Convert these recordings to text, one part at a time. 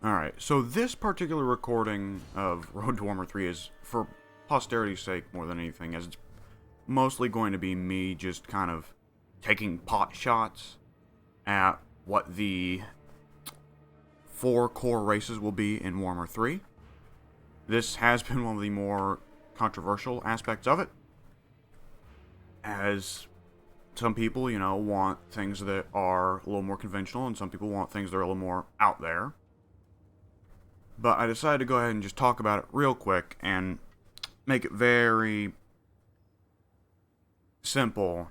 Alright, so this particular recording of Road to Warhammer 3 is for posterity's sake more than anything, as it's mostly going to be me just kind of taking pot shots at what the 4 core races will be in Warhammer 3. This has been one of the more controversial aspects of it, as some people, want things that are a little more conventional, and some people want things that are a little more out there. But I decided to go ahead and just talk about it real quick and make it very simple,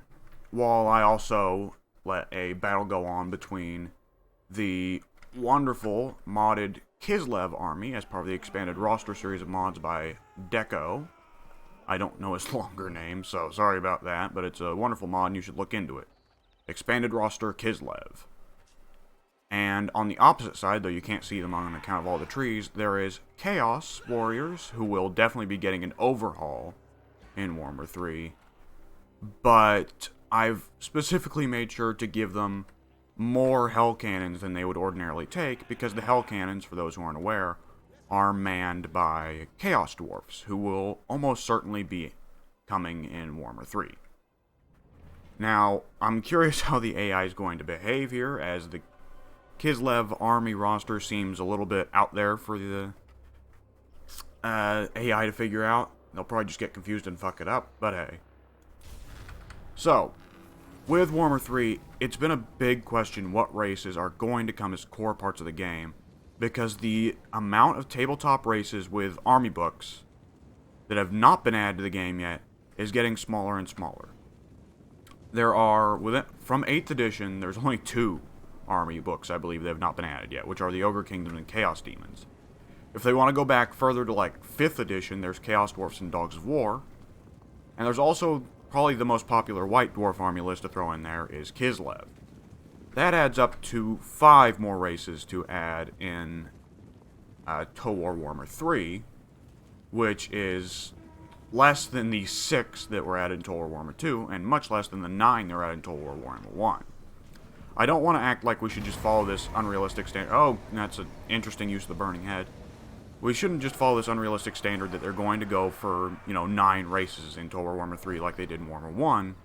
while I also let a battle go on between the wonderful modded Kislev army as part of the expanded roster series of mods by Deco. I don't know his longer name, so sorry about that, but it's a wonderful mod and you should look into it. Expanded roster Kislev. And on the opposite side, though you can't see them on account of all the trees, there is Chaos Warriors, who will definitely be getting an overhaul in Warhammer 3. But I've specifically made sure to give them more Hell Cannons than they would ordinarily take, because the Hell Cannons, for those who aren't aware, are manned by Chaos Dwarfs, who will almost certainly be coming in Warhammer 3. Now, I'm curious how the AI is going to behave here, as the Kislev army roster seems a little bit out there for the AI to figure out. They'll probably just get confused and fuck it up, but hey. So, with Warhammer 3, it's been a big question what races are going to come as core parts of the game, because the amount of tabletop races with army books that have not been added to the game yet is getting smaller and smaller. There are, from 8th edition, there's only 2 army books, I believe, that have not been added yet, which are the Ogre Kingdom and Chaos Demons. If they want to go back further to, 5th edition, there's Chaos Dwarfs and Dogs of War. And there's also, probably the most popular White Dwarf army list to throw in there is Kislev. That adds up to 5 more races to add in Total War Warhammer 3, which is less than the 6 that were added in Total War Warhammer 2, and much less than the 9 that were added in Total War Warhammer 1. I don't want to act like we should just follow this unrealistic standard. Oh, that's an interesting use of the Burning Head. We shouldn't just follow this unrealistic standard that they're going to go for, 9 races in Total War Warhammer 3 like they did in Warhammer 1.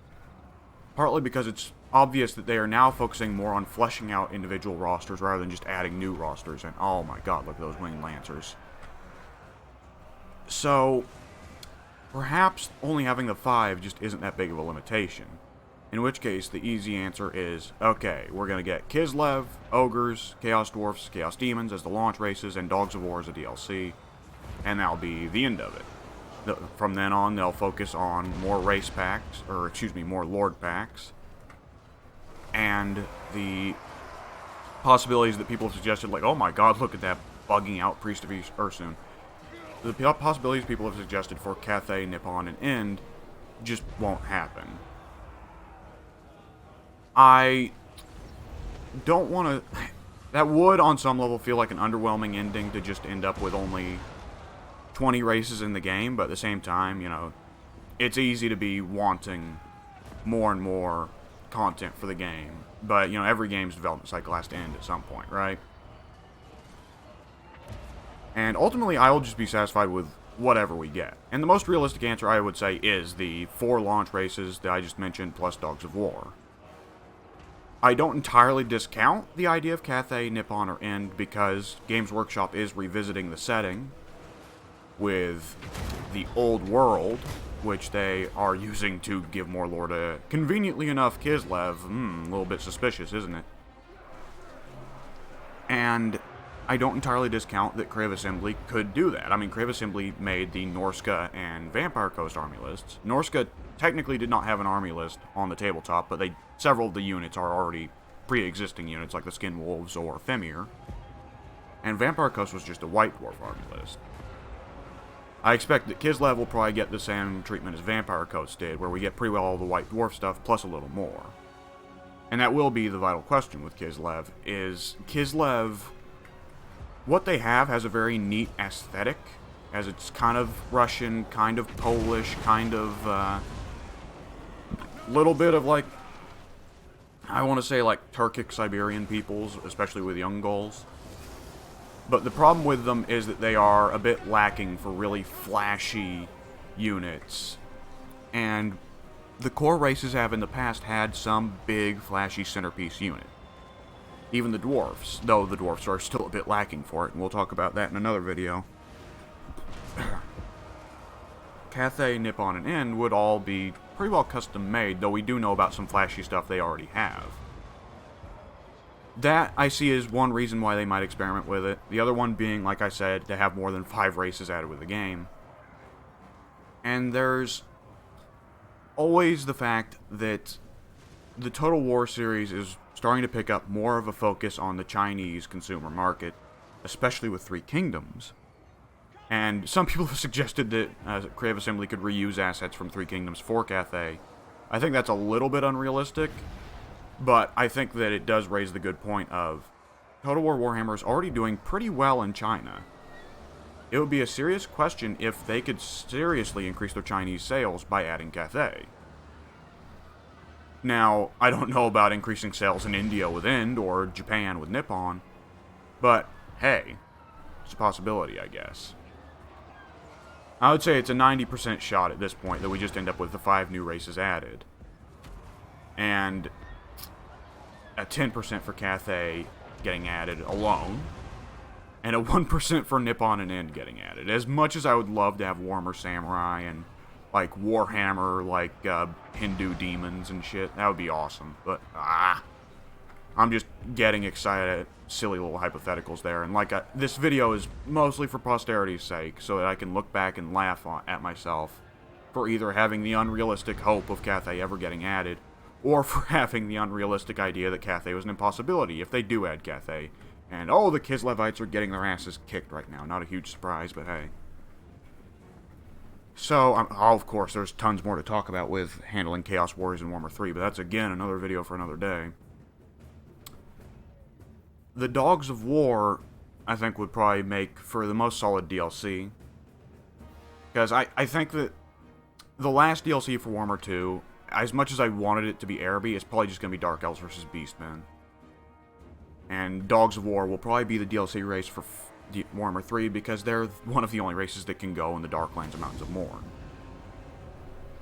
Partly because it's obvious that they are now focusing more on fleshing out individual rosters rather than just adding new rosters. And oh my god, look at those Winged Lancers. So, perhaps only having the 5 just isn't that big of a limitation. In which case, the easy answer is, okay, we're going to get Kislev, Ogres, Chaos Dwarfs, Chaos Demons as the launch races, and Dogs of War as a DLC, and that'll be the end of it. From then on, they'll focus on more race packs, more Lord packs, and the possibilities that people have suggested, like, oh my god, look at that bugging out Priest of Ursun. The possibilities people have suggested for Cathay, Nippon, and End just won't happen. I don't want to... That would, on some level, feel like an underwhelming ending to just end up with only 20 races in the game, but at the same time, it's easy to be wanting more and more content for the game. But, every game's development cycle has to end at some point, right? And ultimately, I will just be satisfied with whatever we get. And the most realistic answer, I would say, is the 4 launch races that I just mentioned, plus Dogs of War. I don't entirely discount the idea of Cathay, Nippon, or End, because Games Workshop is revisiting the setting with the old world, which they are using to give more lore to, conveniently enough, Kislev. A little bit suspicious, isn't it? And I don't entirely discount that Crave Assembly could do that. I mean, Crave Assembly made the Norska and Vampire Coast army lists. Norska technically did not have an army list on the tabletop, but several of the units are already pre-existing units, like the Skin Wolves or Femir. And Vampire Coast was just a White Dwarf army list. I expect that Kislev will probably get the same treatment as Vampire Coast did, where we get pretty well all the White Dwarf stuff, plus a little more. And that will be the vital question with Kislev, is Kislev... What they have has a very neat aesthetic, as it's kind of Russian, kind of Polish, kind of, little bit of, I want to say, Turkic Siberian peoples, especially with young Gauls. But the problem with them is that they are a bit lacking for really flashy units. And the core races have in the past had some big, flashy centerpiece unit. Even the Dwarfs, though the Dwarfs are still a bit lacking for it, and we'll talk about that in another video. Cathay, Nippon, and N would all be pretty well custom made, though we do know about some flashy stuff they already have. That I see as one reason why they might experiment with it. The other one being, like I said, to have more than 5 races added with the game. And there's always the fact that the Total War series is starting to pick up more of a focus on the Chinese consumer market, especially with Three Kingdoms. And some people have suggested that Creative Assembly could reuse assets from Three Kingdoms for Cathay. I think that's a little bit unrealistic, but I think that it does raise the good point of Total War Warhammer is already doing pretty well in China. It would be a serious question if they could seriously increase their Chinese sales by adding Cathay. Now, I don't know about increasing sales in India with Ind or Japan with Nippon, but hey, it's a possibility, I guess. I would say it's a 90% shot at this point that we just end up with the 5 new races added. And a 10% for Cathay getting added alone, and a 1% for Nippon and Ind getting added. As much as I would love to have Warhammer Samurai and like Warhammer, like Hindu demons and shit, that would be awesome. But I'm just getting excited at silly little hypotheticals there, and like this video is mostly for posterity's sake, so that I can look back and laugh at myself for either having the unrealistic hope of Cathay ever getting added, or for having the unrealistic idea that Cathay was an impossibility if they do add Cathay. And oh, the Kislevites are getting their asses kicked right now. Not a huge surprise, but hey. So, of course, there's tons more to talk about with handling Chaos Warriors in Warhammer 3, but that's again another video for another day. The Dogs of War, I think, would probably make for the most solid DLC. Because I think that the last DLC for Warhammer 2, as much as I wanted it to be Araby, it's probably just going to be Dark Elves versus Beastmen. And Dogs of War will probably be the DLC race for Warhammer 3, because they're one of the only races that can go in the Darklands and Mountains of Morn.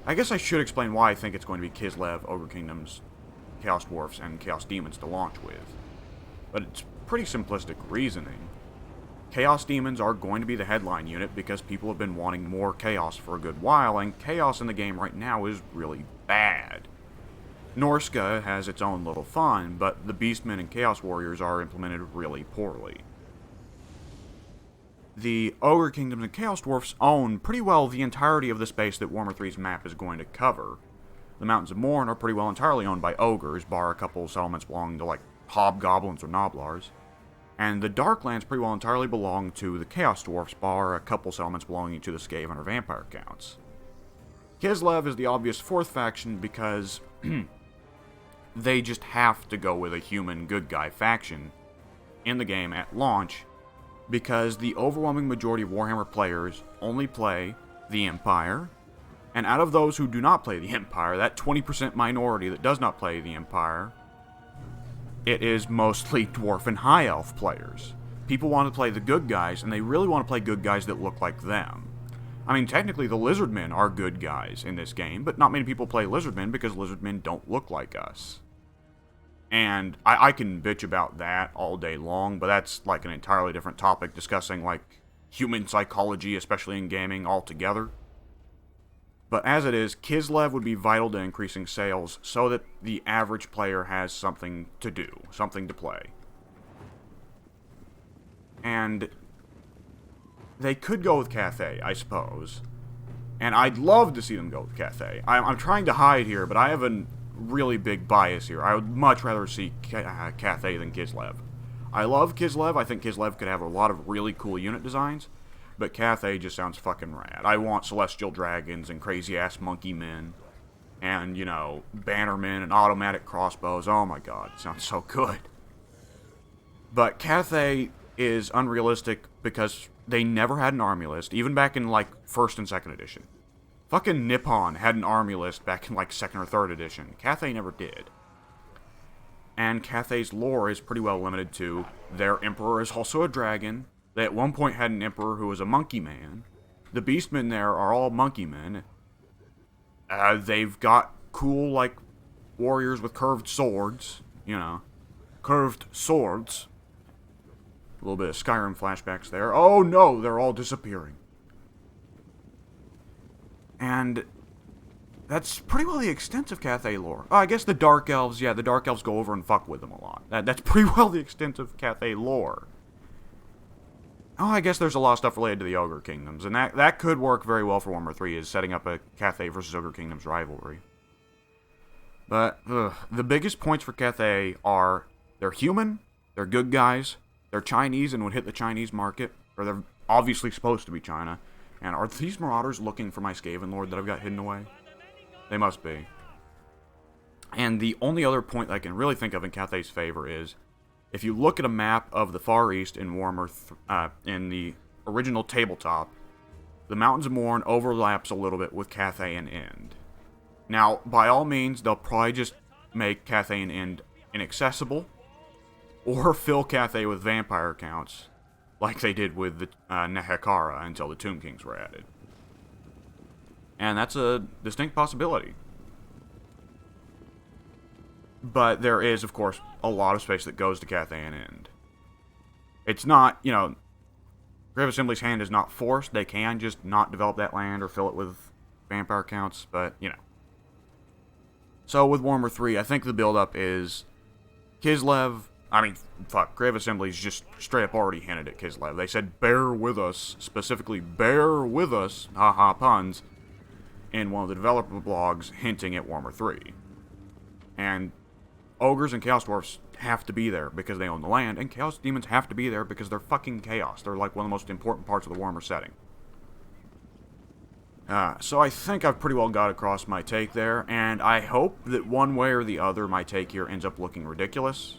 I guess I should explain why I think it's going to be Kislev, Ogre Kingdoms, Chaos Dwarfs, and Chaos Demons to launch with. But it's pretty simplistic reasoning. Chaos Demons are going to be the headline unit because people have been wanting more Chaos for a good while, and Chaos in the game right now is really bad. Norska has its own little fun, but the Beastmen and Chaos Warriors are implemented really poorly. The Ogre Kingdoms and Chaos Dwarfs own pretty well the entirety of the space that Warhammer 3's map is going to cover. The Mountains of Morn are pretty well entirely owned by Ogres, bar a couple settlements belonging to like Hobgoblins or Noblars. And the Darklands pretty well entirely belong to the Chaos Dwarfs, bar a couple settlements belonging to the Skaven or Vampire Counts. Kislev is the obvious 4th faction because they just have to go with a human good guy faction in the game at launch, because the overwhelming majority of Warhammer players only play the Empire, and out of those who do not play the Empire, that 20% minority that does not play the Empire, it is mostly Dwarf and High Elf players. People want to play the good guys, and they really want to play good guys that look like them. I mean, technically the Lizardmen are good guys in this game, but not many people play Lizardmen because Lizardmen don't look like us. And I can bitch about that all day long, but that's like an entirely different topic, discussing like human psychology, especially in gaming, altogether. But as it is, Kislev would be vital to increasing sales so that the average player has something to do, something to play. And they could go with Cathay, I suppose. And I'd love to see them go with Cathay. I'm trying to hide here, but I have a really big bias here. I would much rather see Cathay than Kislev. I love Kislev. I think Kislev could have a lot of really cool unit designs, but Cathay just sounds fucking rad. I want celestial dragons and crazy-ass monkey men, and, you know, bannermen and automatic crossbows. Oh my god, it sounds so good. But Cathay is unrealistic because they never had an army list, even back in, like, 1st and 2nd edition. Fucking Nippon had an army list back in, like, 2nd or 3rd edition. Cathay never did. And Cathay's lore is pretty well limited to their emperor is also a dragon, They at one point had an emperor who was a monkey man. The Beastmen there are all monkey men. They've got cool, like, warriors with curved swords. You know, curved swords. A little bit of Skyrim flashbacks there. Oh no, they're all disappearing. And that's pretty well the extent of Cathay lore. Oh, I guess the Dark Elves, yeah, the Dark Elves go over and fuck with them a lot. That's pretty well the extent of Cathay lore. Oh, I guess there's a lot of stuff related to the Ogre Kingdoms, and that could work very well for Warhammer 3, is setting up a Cathay versus Ogre Kingdoms rivalry. But, the biggest points for Cathay are, they're human, they're good guys, they're Chinese and would hit the Chinese market, or they're obviously supposed to be China. And are these marauders looking for my Skaven Lord that I've got hidden away? They must be. And the only other point I can really think of in Cathay's favor is, if you look at a map of the Far East in Warhammer, in the original tabletop, the Mountains of Morn overlaps a little bit with Cathay and End. Now, by all means, they'll probably just make Cathay and End inaccessible, or fill Cathay with vampire counts, like they did with the Nehekara until the Tomb Kings were added. And that's a distinct possibility. But there is, of course, a lot of space that goes to Cathay and End. It's not, you know, Grave Assembly's hand is not forced. They can just not develop that land or fill it with vampire counts, but, you know. So with Warhammer 3, I think the build-up is Kislev. I mean, fuck, Grave Assembly's just straight up already hinted at Kislev. They said, bear with us, specifically, bear with us, haha puns, in one of the developer blogs hinting at Warhammer 3. And Ogres and Chaos Dwarfs have to be there because they own the land, and Chaos Demons have to be there because they're fucking Chaos. They're like one of the most important parts of the Warhammer setting. So I think I've pretty well got across my take there, and I hope that one way or the other my take here ends up looking ridiculous.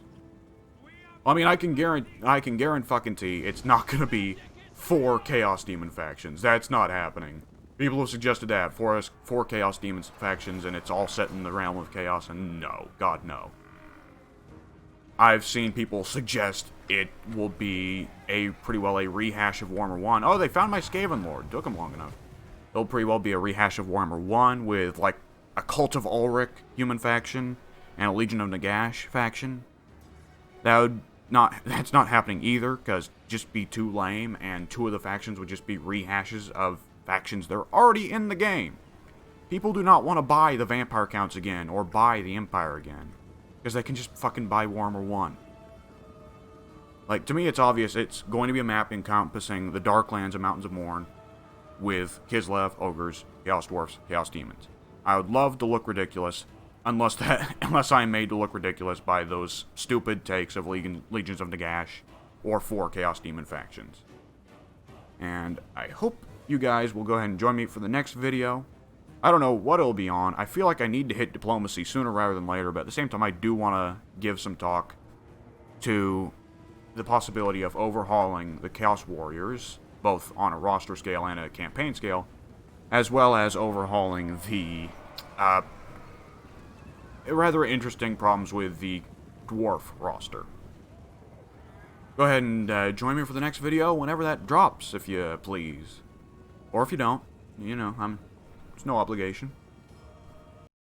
I mean, I can guarantee fucking it's not gonna be 4 Chaos Demon factions. That's not happening. People have suggested that, 4 Chaos Demons factions, and it's all set in the realm of Chaos, and no. God, no. I've seen people suggest it will be pretty well a rehash of Warhammer 1. Oh, they found my Skaven Lord. Took them long enough. It'll pretty well be a rehash of Warhammer 1 with, like, a Cult of Ulrich human faction and a Legion of Nagash faction. That's not happening either, because just be too lame, and 2 of the factions would just be rehashes of factions that are already in the game. People do not want to buy the vampire counts again, or buy the Empire again, because they can just fucking buy Warhammer 1. Like, to me it's obvious it's going to be a map encompassing the Darklands and Mountains of Morn, with Kislev, Ogres, Chaos Dwarfs, Chaos Demons. I would love to look ridiculous, unless I'm made to look ridiculous by those stupid takes of Legions of Nagash, or 4 Chaos Demon factions. And I hope you guys will go ahead and join me for the next video. I don't know what it'll be on. I feel like I need to hit diplomacy sooner rather than later, but at the same time I do want to give some talk to the possibility of overhauling the Chaos Warriors, both on a roster scale and a campaign scale, as well as overhauling the rather interesting problems with the Dwarf roster. Go ahead and join me for the next video whenever that drops, if you please. Or if you don't, you know, there's no obligation.